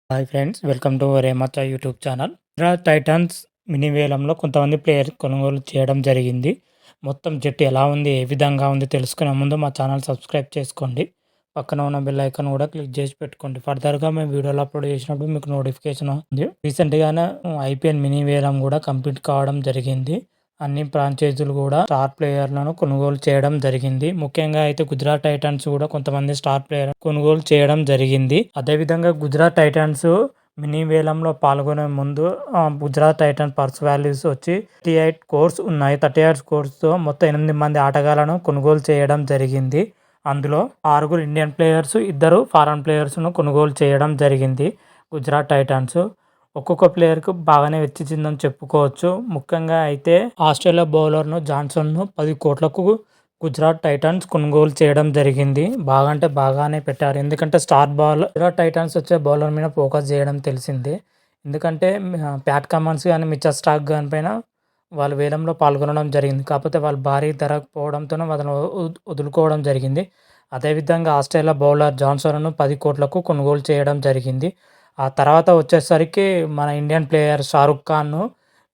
Hi friends, welcome to రేమచ్చ YouTube channel. Titans mini వేలంలో కొంతమంది ప్లేయర్ కొనుగోలు చేయడం జరిగింది. మొత్తం జట్టు ఎలా ఉంది, ఏ విధంగా ఉంది తెలుసుకునే ముందు మా ఛానల్ సబ్స్క్రైబ్ చేసుకోండి. పక్కన ఉన్న బెల్ ఐకాన్ కూడా క్లిక్ చేసి పెట్టుకోండి. ఫర్దర్గా మేము వీడియోలు అప్లోడ్ చేసినప్పుడు మీకు నోటిఫికేషన్ ఉంది. రీసెంట్గానే ఐపీఎల్ మినీ వేలం కూడా కంప్లీట్ కావడం జరిగింది. అన్ని ఫ్రాంచైజీలు కూడా స్టార్ ప్లేయర్లను కొనుగోలు చేయడం జరిగింది. ముఖ్యంగా అయితే గుజరాత్ టైటన్స్ కూడా కొంతమంది స్టార్ ప్లేయర్ కొనుగోలు చేయడం జరిగింది. అదేవిధంగా గుజరాత్ టైటన్స్ మినీ వేలంలో పాల్గొనే ముందు గుజరాత్ టైటన్ పర్స్ వాల్యూస్ వచ్చి 38 కోర్స్ ఉన్నాయి. 38 కోర్స్ తో మొత్తం 8 మంది ఆటగాళ్లను కొనుగోలు చేయడం జరిగింది. అందులో 6 ఇండియన్ ప్లేయర్స్, 2 ఫారెన్ ప్లేయర్స్ ను కొనుగోలు చేయడం జరిగింది. గుజరాత్ టైటన్స్ ఒక్కొక్క ప్లేయర్కు బాగానే వెచ్చిందని చెప్పుకోవచ్చు. ముఖ్యంగా అయితే ఆస్ట్రేలియా బౌలర్ను జాన్సన్ను 10 కోట్లకు గుజరాత్ టైటన్స్ కొనుగోలు చేయడం జరిగింది. బాగా అంటే బాగానే పెట్టారు. ఎందుకంటే స్టార్ బౌలర్ గుజరాత్ టైటన్స్ వచ్చే బౌలర్ మీద ఫోకస్ చేయడం తెలిసిందే. ఎందుకంటే ప్యాట్ కమన్స్ కానీ మిచ్చర్ స్టార్క్ కానీ పైన వాళ్ళు వేలంలో పాల్గొనడం జరిగింది. కాకపోతే వాళ్ళు భారీ ధర పోవడంతోనే వాళ్ళని వదులుకోవడం జరిగింది. అదేవిధంగా ఆస్ట్రేలియా బౌలర్ జాన్సన్ను 10 కోట్లకు కొనుగోలు చేయడం జరిగింది. ఆ తర్వాత వచ్చేసరికి మన ఇండియన్ ప్లేయర్ షారుఖ్ ఖాన్ను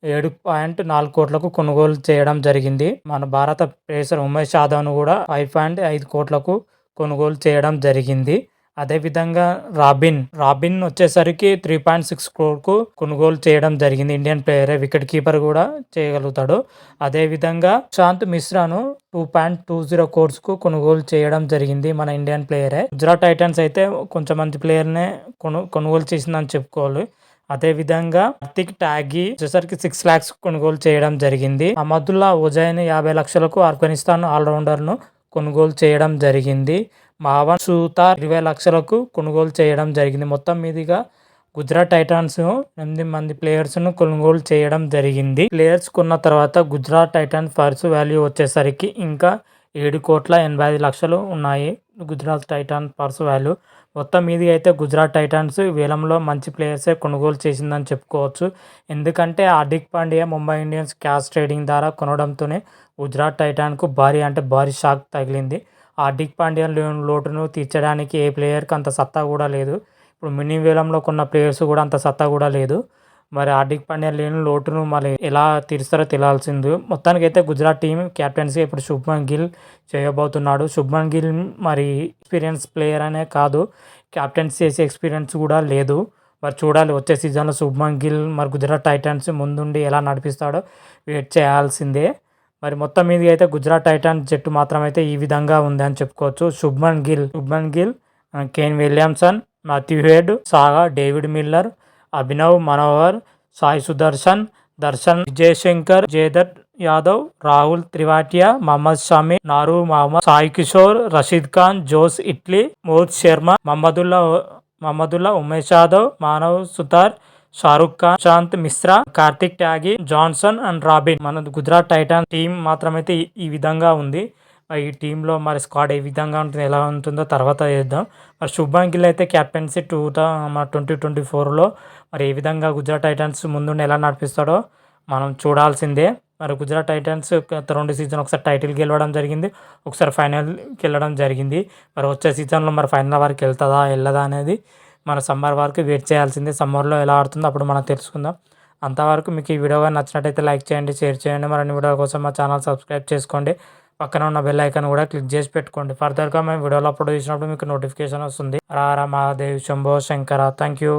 7.4 కోట్లకు కొనుగోలు చేయడం జరిగింది. మన భారత పేసర్ ఉమేష్ యాదవ్ను కూడా 5.5 కోట్లకు కొనుగోలు చేయడం జరిగింది. అదేవిధంగా రాబిన్ వచ్చేసరికి 3.6 కోట్కు కొనుగోలు చేయడం జరిగింది. ఇండియన్ ప్లేయరే, వికెట్ కీపర్ కూడా చేయగలుగుతాడు. అదేవిధంగా శాంత్ మిశ్రాను 2.20 కోర్స్కు కొనుగోలు చేయడం జరిగింది. మన ఇండియన్ ప్లేయరే. గుజరాత్ టైటన్స్ అయితే కొంచెం మంచి ప్లేయర్నే కొనుగోలు చేసిందని చెప్పుకోవాలి. అదేవిధంగా కార్తిక్ టాగి వచ్చేసరికి 6 lakhs కొనుగోలు చేయడం జరిగింది. అహ్మదుల్లా ఉజైన్ 50 లక్షలకు ఆఫ్ఘనిస్తాన్ ఆల్రౌండర్ ను కొనుగోలు చేయడం జరిగింది. మావన్ సూతార్ 20 లక్షలకు కొనుగోలు చేయడం జరిగింది. మొత్తం మీదుగా గుజరాత్ టైటన్స్ 8 మంది ప్లేయర్స్ ను కొనుగోలు చేయడం జరిగింది. ప్లేయర్స్ కొన్న తర్వాత గుజరాత్ టైటన్స్ పర్స్ వాల్యూ వచ్చేసరికి ఇంకా 7,85,00,000 ఉన్నాయి. గుజరాత్ టైటన్స్ పర్స్ వాల్యూ మొత్తం మీది అయితే గుజరాత్ టైటన్స్ వేలంలో మంచి ప్లేయర్సే కొనుగోలు చేసిందని చెప్పుకోవచ్చు. ఎందుకంటే Hardik Pandya Mumbai Indians cash trading ద్వారా కొనడంతోనే గుజరాత్ టైటాన్కు భారీ షాక్ తగిలింది. హార్దిక్ పాండ్యా లోటును తీర్చడానికి ఏ ప్లేయర్కి అంత సత్తా కూడా లేదు. ఇప్పుడు మినీ వేలంలో కొన్న ప్లేయర్స్ కూడా అంత సత్తా కూడా లేదు. మరి హార్దిక్ పాండ్యా లేని లోటును మరి ఎలా తీరుస్తారో తెలియాల్సింది. మొత్తానికైతే గుజరాత్ టీం క్యాప్టెన్సీ ఇప్పుడు శుభ్మన్ గిల్ చేయబోతున్నాడు. శుభ్మన్ గిల్ మరి ఎక్స్పీరియన్స్ ప్లేయర్ అనే కాదు, క్యాప్టెన్సీ చేసే ఎక్స్పీరియన్స్ కూడా లేదు. మరి చూడాలి వచ్చే సీజన్లో శుభ్మన్ గిల్ మరి గుజరాత్ టైటన్స్ ముందుండి ఎలా నడిపిస్తాడో వెయిట్ చేయాల్సిందే. మరి మొత్తం మీద అయితే గుజరాత్ టైటన్స్ జట్టు మాత్రం అయితే ఈ విధంగా ఉంది అని చెప్పుకోవచ్చు. Shubman Gill, Kane Williamson, Matthew head, సాగా, డేవిడ్ మిల్లర్, అభినవ్ మనోహర్, సాయి సుదర్శన్, విజయశంకర్, జయదత్ యాదవ్, రాహుల్ త్రివాటియా, మహమ్మద్ షమి, నారు Mohammed, Sai Kishore, Rashid Khan, Jose ఇట్లీ, Mohit Sharma, Mahmudullah, Umesh Yadav, Manav Sutar, Shahrukh Khan, Shanth Mishra, Karthik టాగి, Johnson and robin. మన గుజరాత్ టైటాన్ టీం మాత్రమైతే ఈ విధంగా ఉంది. ఈ టీంలో మరి స్క్వాడ్ ఏ విధంగా ఉంటుంది, ఎలా ఉంటుందో తర్వాత చేద్దాం. మరి శుభ్మన్ గిల్ అయితే క్యాప్టెన్సీ 2024లో మరి ఏ విధంగా గుజరాత్ టైటన్స్ ముందుండి ఎలా నడిపిస్తాడో మనం చూడాల్సిందే. మరి గుజరాత్ టైటన్స్ గత 2 సీజన్ ఒకసారి టైటిల్ గెలవడం జరిగింది, ఒకసారి ఫైనల్కి వెళ్ళడం జరిగింది. మరి వచ్చే సీజన్లో మరి ఫైనల్ వరకు వెళ్ళదా అనేది మన సమ్మర్ వరకు వెయిట్ చేయాల్సిందే. సమ్మర్లో ఎలా ఆడుతుందో అప్పుడు మనం తెలుసుకుందాం. అంతవరకు మీకు ఈ వీడియో కానీ నచ్చినట్టయితే లైక్ చేయండి, షేర్ చేయండి. మరిన్ని వీడియో కోసం మా ఛానల్ సబ్స్క్రైబ్ చేసుకోండి. పక్కన ఉన్న బెల్ ఐకాన్ కూడా క్లిక్ చేసి పెట్టుకోండి. ఫర్దర్గా మేము వీడియోలో అప్లోడ్ చేసినప్పుడు మీకు నోటిఫికేషన్ వస్తుంది. హర హర మహాదేవ్, శంభో శంకర. Thank you.